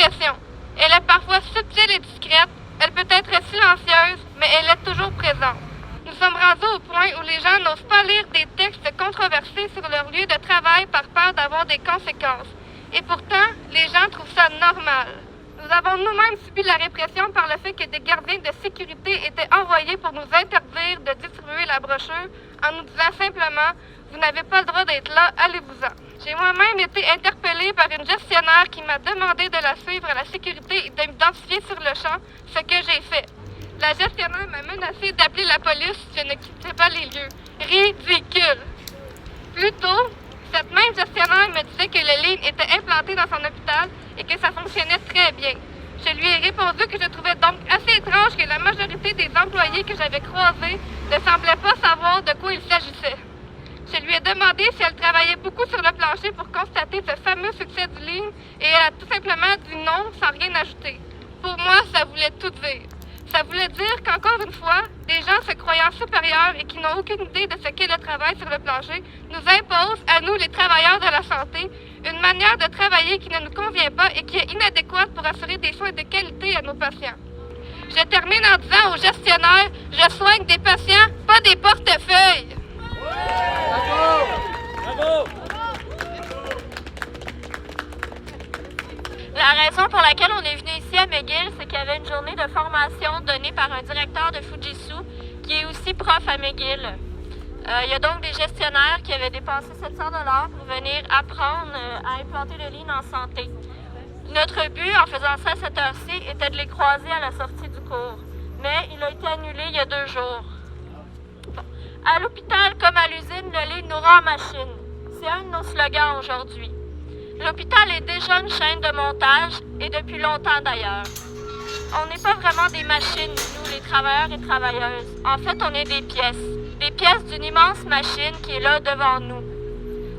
pression. Elle est parfois subtile et discrète, elle peut être silencieuse, mais elle est toujours présente. Nous sommes rendus au point où les gens n'osent pas lire des textes controversés sur leur lieu de travail par peur d'avoir des conséquences. Et pourtant, les gens trouvent ça normal. Nous avons nous-mêmes subi la répression par le fait que des gardiens de sécurité étaient envoyés pour nous interdire de distribuer la brochure en nous disant simplement « Vous n'avez pas le droit d'être là, allez-vous-en ». J'ai moi-même été interpellée par une gestionnaire qui m'a demandé de la suivre à la sécurité et de m'identifier sur le champ, ce que j'ai fait. La gestionnaire m'a menacé d'appeler la police si je ne quittais pas les lieux. Ridicule! Plus tôt, cette même gestionnaire me disait que le ligne était implanté dans son hôpital et que ça fonctionnait très bien. Je lui ai répondu que je trouvais donc assez étrange que la majorité des employés que j'avais croisés ne semblaient pas savoir de quoi il s'agissait. Je lui ai demandé si elle travaillait beaucoup sur le plancher pour constater ce fameux succès du ligne et elle a tout simplement dit non sans rien ajouter. Pour moi, ça voulait tout dire. Ça voulait dire qu'encore une fois, des gens se croyant supérieurs et qui n'ont aucune idée de ce qu'est le travail sur le plancher nous imposent, à nous les travailleurs de la santé, une manière de travailler qui ne nous convient pas et qui est inadéquate pour assurer des soins de qualité à nos patients. Je termine en disant aux gestionnaires, je soigne des patients, pas des portefeuilles. Bravo! Bravo! La raison pour laquelle on est venu ici à McGill, c'est qu'il y avait une journée de formation donnée par un directeur de Fujitsu qui est aussi prof à McGill. Il y a donc des gestionnaires qui avaient dépensé 700 $ pour venir apprendre à implanter le lean en santé. Notre but en faisant ça à cette heure-ci était de les croiser à la sortie du cours, mais il a été annulé il y a 2 jours. Bon. À l'hôpital comme à l'usine, le lean nous rend en machine. C'est un de nos slogans aujourd'hui. L'hôpital est déjà une chaîne de montage, et depuis longtemps d'ailleurs. On n'est pas vraiment des machines, nous, les travailleurs et travailleuses. En fait, on est des pièces d'une immense machine qui est là devant nous.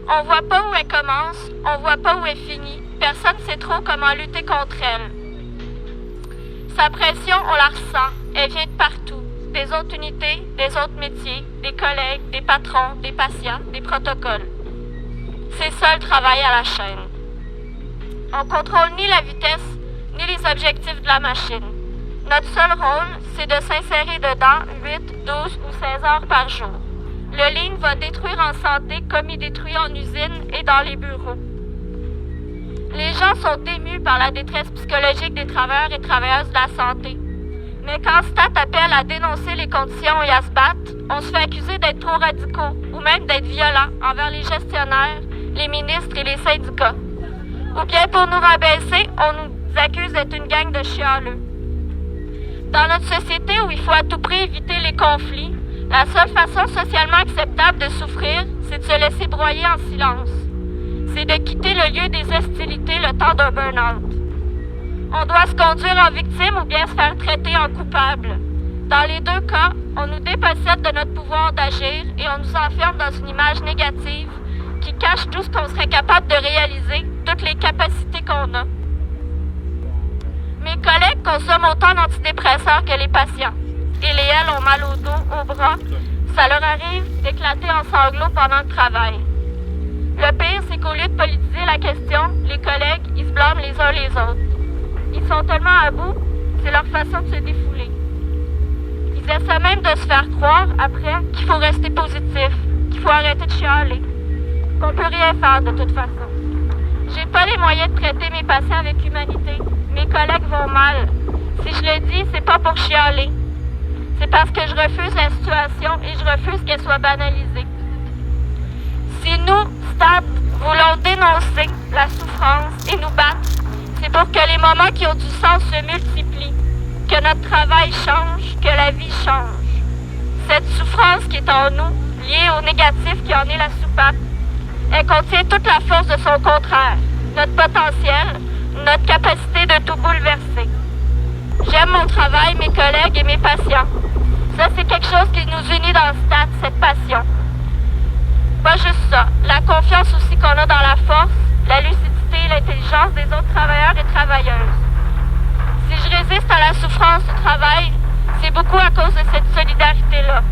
On voit pas où elle commence, on voit pas où elle finit. Personne ne sait trop comment lutter contre elle. Sa pression, on la ressent. Elle vient de partout. Des autres unités, des autres métiers, des collègues, des patrons, des patients, des protocoles. C'est ça le travail à la chaîne. On contrôle ni la vitesse, ni les objectifs de la machine. Notre seul rôle, c'est de s'insérer dedans 8, 12 ou 16 heures par jour. Le lean va détruire en santé comme il détruit en usine et dans les bureaux. Les gens sont émus par la détresse psychologique des travailleurs et travailleuses de la santé. Mais quand Stat appelle à dénoncer les conditions et à se battre, on se fait accuser d'être trop radicaux ou même d'être violents envers les gestionnaires, les ministres et les syndicats. Ou bien pour nous rabaisser, on nous accuse d'être une gang de chialeux. Dans notre société où il faut à tout prix éviter les conflits, la seule façon socialement acceptable de souffrir, c'est de se laisser broyer en silence. C'est de quitter le lieu des hostilités le temps d'un burn-out. On doit se conduire en victime ou bien se faire traiter en coupable. Dans les 2 cas, on nous dépossède de notre pouvoir d'agir et on nous enferme dans une image négative qui cache tout ce qu'on serait capable de réaliser, toutes les capacités qu'on a. Mes collègues consomment autant d'antidépresseurs que les patients. Ils et elles ont mal au dos, au bras. Ça leur arrive d'éclater en sanglots pendant le travail. Le pire, c'est qu'au lieu de politiser la question, les collègues, ils se blâment les uns les autres. Ils sont tellement à bout, c'est leur façon de se défouler. Ils essaient même de se faire croire, après, qu'il faut rester positif, qu'il faut arrêter de chialer, qu'on peut rien faire de toute façon. J'ai pas les moyens de traiter mes patients avec humanité. Mes collègues vont mal. Si je le dis, c'est pas pour chialer. C'est parce que je refuse la situation et je refuse qu'elle soit banalisée. Si nous, Stat, voulons dénoncer la souffrance et nous battre, c'est pour que les moments qui ont du sens se multiplient, que notre travail change, que la vie change. Cette souffrance qui est en nous, liée au négatif qui en est la soupape, elle contient toute la force de son contraire, notre potentiel, notre capacité de tout bouleverser. J'aime mon travail, mes collègues et mes patients. Ça, c'est quelque chose qui nous unit dans Stat, cette passion. Pas juste ça, la confiance aussi qu'on a dans la force, la lucidité et l'intelligence des autres travailleurs et travailleuses. Si je résiste à la souffrance du travail, c'est beaucoup à cause de cette solidarité-là.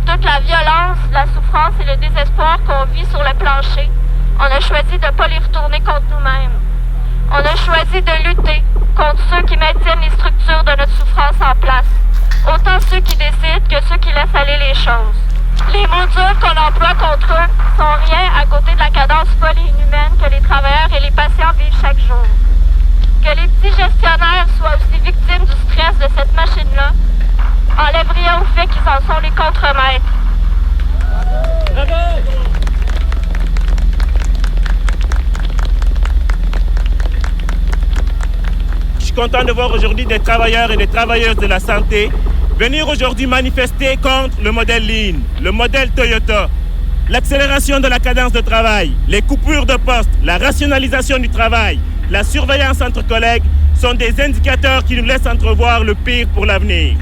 Toute la violence, la souffrance et le désespoir qu'on vit sur le plancher, on a choisi de ne pas les retourner contre nous-mêmes. On a choisi de lutter contre ceux qui maintiennent les structures de notre souffrance en place, autant ceux qui décident que ceux qui laissent aller les choses. Les mots durs qu'on emploie contre eux sont rien à côté de la cadence folle et inhumaine que les travailleurs et les patients vivent chaque jour. Que les petits gestionnaires soient aussi victimes du stress de cette machine-là enlève rien au fait qu'ils en sont les contremaîtres. Je suis content de voir aujourd'hui des travailleurs et des travailleuses de la santé venir aujourd'hui manifester contre le modèle Lean, le modèle Toyota, l'accélération de la cadence de travail, les coupures de postes, la rationalisation du travail, la surveillance entre collègues sont des indicateurs qui nous laissent entrevoir le pire pour l'avenir.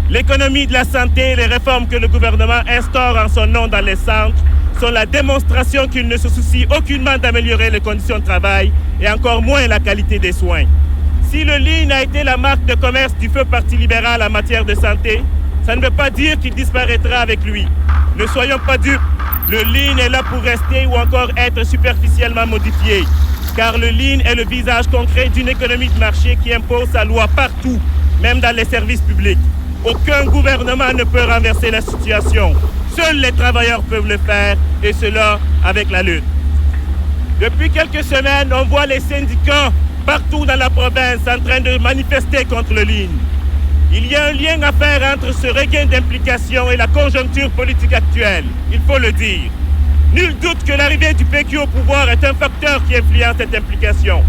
L'économie de la santé et les réformes que le gouvernement instaure en son nom dans les centres sont la démonstration qu'il ne se soucie aucunement d'améliorer les conditions de travail et encore moins la qualité des soins. Si le Lean a été la marque de commerce du feu Parti libéral en matière de santé, ça ne veut pas dire qu'il disparaîtra avec lui. Ne soyons pas dupes, le Lean est là pour rester ou encore être superficiellement modifié. Car le Lean est le visage concret d'une économie de marché qui impose sa loi partout, même dans les services publics. Aucun gouvernement ne peut renverser la situation. Seuls les travailleurs peuvent le faire, et cela avec la lutte. Depuis quelques semaines, on voit les syndicats partout dans la province en train de manifester contre le Lean. Il y a un lien à faire entre ce regain d'implication et la conjoncture politique actuelle, il faut le dire. Nul doute que l'arrivée du PQ au pouvoir est un facteur qui influence cette implication.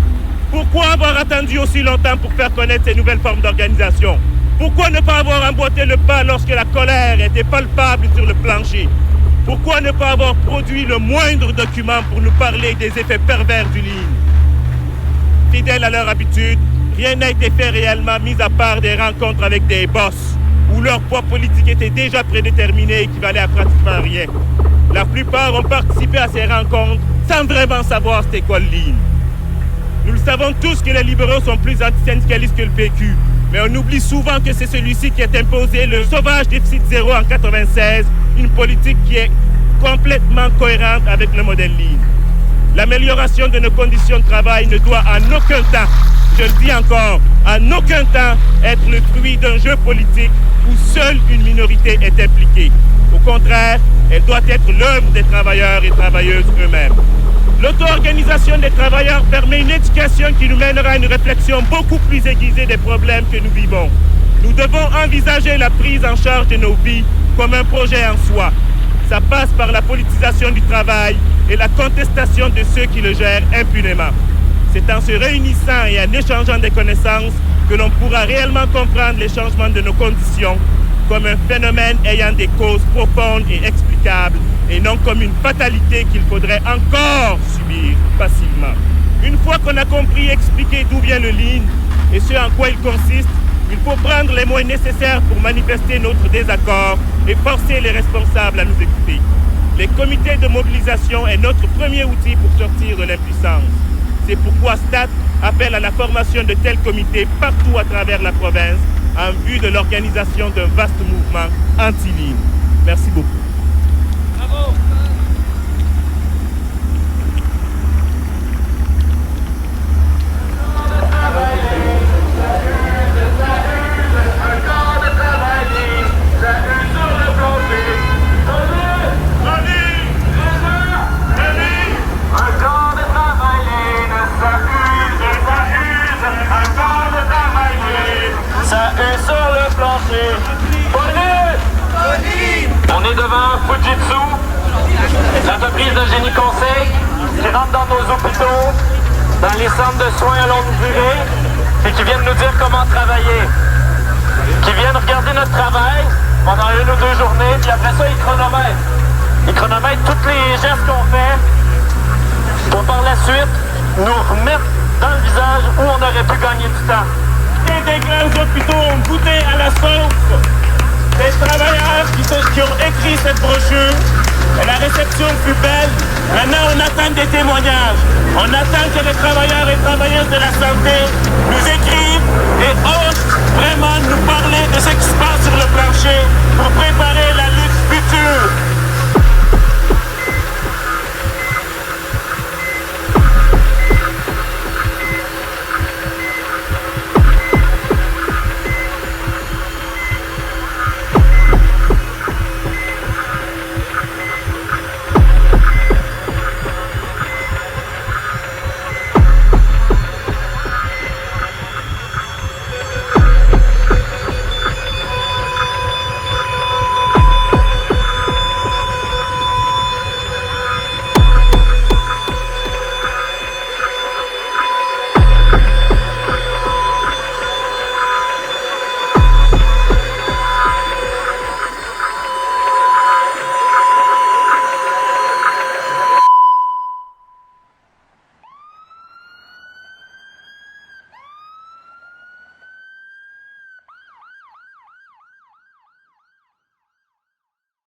Pourquoi avoir attendu aussi longtemps pour faire connaître ces nouvelles formes d'organisation? Pourquoi ne pas avoir emboîté le pas lorsque la colère était palpable sur le plancher? Pourquoi ne pas avoir produit le moindre document pour nous parler des effets pervers du Lean? Fidèles à leur habitude, rien n'a été fait réellement, mis à part des rencontres avec des boss, où leur poids politique était déjà prédéterminé et équivalait à pratiquement rien. La plupart ont participé à ces rencontres sans vraiment savoir c'était quoi le Lean. Nous le savons tous que les libéraux sont plus antisyndicalistes que le PQ, mais on oublie souvent que c'est celui-ci qui a imposé le sauvage déficit zéro en 1996, une politique qui est complètement cohérente avec le modèle Lean. L'amélioration de nos conditions de travail ne doit en aucun temps, je le dis encore, en aucun temps être le fruit d'un jeu politique où seule une minorité est impliquée. Au contraire, elle doit être l'œuvre des travailleurs et travailleuses eux-mêmes. L'auto-organisation des travailleurs permet une éducation qui nous mènera à une réflexion beaucoup plus aiguisée des problèmes que nous vivons. Nous devons envisager la prise en charge de nos vies comme un projet en soi. Ça passe par la politisation du travail et la contestation de ceux qui le gèrent impunément. C'est en se réunissant et en échangeant des connaissances que l'on pourra réellement comprendre les changements de nos conditions comme un phénomène ayant des causes profondes et explicables et non comme une fatalité qu'il faudrait encore subir passivement. Une fois qu'on a compris et expliqué d'où vient le Lean et ce en quoi il consiste, il faut prendre les moyens nécessaires pour manifester notre désaccord et forcer les responsables à nous écouter. Les comités de mobilisation est notre premier outil pour sortir de l'impuissance. C'est pourquoi STAT appelle à la formation de tels comités partout à travers la province en vue de l'organisation d'un vaste mouvement anti-Lean. Merci beaucoup. Bravo. On est devant Fujitsu, l'entreprise de génie conseil qui rentre dans nos hôpitaux, dans les centres de soins à longue durée et qui viennent nous dire comment travailler. Qui viennent regarder notre travail pendant 1 ou 2 journées, puis après ça, ils chronomètrent. Ils chronomètrent tous les gestes qu'on fait pour par la suite nous remettre dans le visage où on aurait pu gagner du temps. Et des grands hôpitaux ont goûté à la sauce des travailleurs qui ont écrit cette brochure. Et la réception fut belle. Maintenant, on attend des témoignages. On attend que les travailleurs et travailleuses de la santé nous écrivent